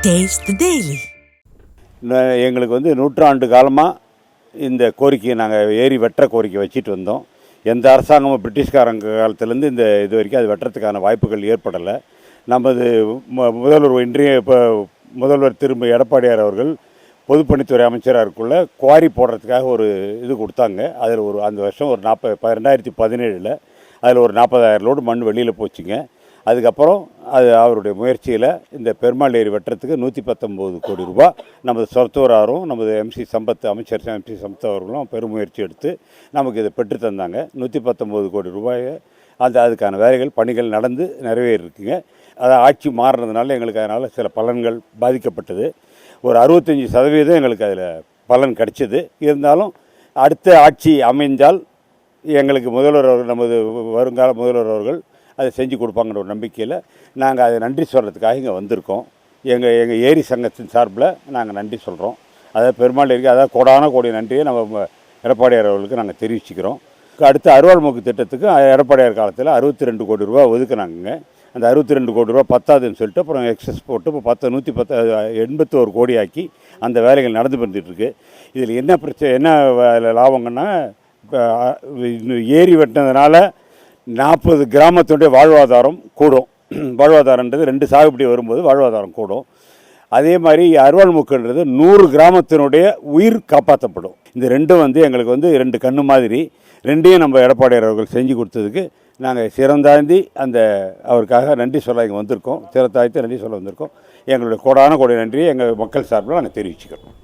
Taste the Daily. எங்களுக்கு வந்து நூற்றாண்டு காலமாக இந்த கோரிக்கையை நாங்கள் ஏரி வெட்டுற கோரிக்கை வச்சுட்டு வந்தோம். எந்த அரசாங்கமும் பிரிட்டிஷ்காரங்க காலத்துலேருந்து இது வரைக்கும் அது வெட்டுறதுக்கான வாய்ப்புகள் ஏற்படலை. நமது முதல்வர் இன்றைய இப்போ முதல்வர் திரும்ப எடப்பாடியார் அவர்கள் பொதுப்பணித்துறை அமைச்சராக இருக்குள்ள குவாரி போடுறதுக்காக ஒரு இது கொடுத்தாங்க. அதில் அந்த வருஷம் ஒரு 2017 அதில் ஒரு 40,000 லோடு மண் வெளியில் போச்சுங்க. அதுக்கப்புறம் அவருடைய முயற்சியில் இந்த பெருமாள் ஏரி வெட்டுறதுக்கு 119 கோடி ரூபா நமது சொத்தூராரும் நமது அமைச்சர் எம்சி சம்பத் அவர்களும் பெருமுயற்சி எடுத்து நமக்கு இதை பெற்று தந்தாங்க. 119 கோடி ரூபாயை அதுக்கான வேலைகள் பணிகள் நடந்து நிறைவேறிருக்குங்க. அதை ஆட்சி மாறுறதுனால எங்களுக்கு அதனால் சில பலன்கள் பாதிக்கப்பட்டது. ஒரு 65% எங்களுக்கு அதில் பலன் கிடைச்சிது. இருந்தாலும் அடுத்த ஆட்சி அமைந்தால் எங்களுக்கு முதல்வர் அவர்கள் நமது வருங்கால முதல்வர் அவர்கள் அதை செஞ்சு கொடுப்பாங்கிற ஒரு நம்பிக்கையில் நாங்கள் அதை நன்றி சொல்கிறதுக்காக இங்கே வந்திருக்கோம். எங்கள் ஏரி சங்கத்தின் சார்பில் நாங்கள் நன்றி சொல்கிறோம். அதாவது பெருமாள் ஏரிக்கு அதாவது கோடான நன்றியை நம்ம எடப்பாடியார் அவர்களுக்கு நாங்கள் தெரிவிச்சுக்கிறோம். அடுத்த அருவாள்மூக்கு திட்டத்துக்கு எடப்பாடியார் காலத்தில் 62 கோடி ரூபா ஒதுக்குனாங்க. அந்த 62 கோடி ரூபா பத்தாதுன்னு சொல்லிட்டு அப்புறம் எக்ஸஸ் போட்டு இப்போ 81 கோடி ஆக்கி அந்த வேலைகள் நடந்து வந்துட்டுருக்கு. இதில் என்ன என்ன லாபங்கன்னா, இப்போ ஏரி வெட்டினதுனால 40 கிராமத்தினுடைய வாழ்வாதாரம் கூடும். வாழ்வாதாரன்றது 2 சாகுபடி வரும்போது வாழ்வாதாரம் கூடும். அதே மாதிரி அருவாள்மூக்குன்றது 100 கிராமத்தினுடைய உயிர் காப்பாற்றப்படும். இந்த ரெண்டும் எங்களுக்கு 2 கண்ணு மாதிரி. ரெண்டையும் நம்ம எடப்பாடியார் அவர்கள் செஞ்சு கொடுத்ததுக்கு நாங்கள் சிறந்தாந்தி அவருக்காக நன்றி சொல்ல இங்கே வந்திருக்கோம். சிறந்தாய்த்து நன்றி சொல்ல வந்திருக்கோம். எங்களுடைய கோடான நன்றியை எங்கள் மக்கள் சார்பில் நாங்கள் தெரிவிச்சுக்கிறோம்.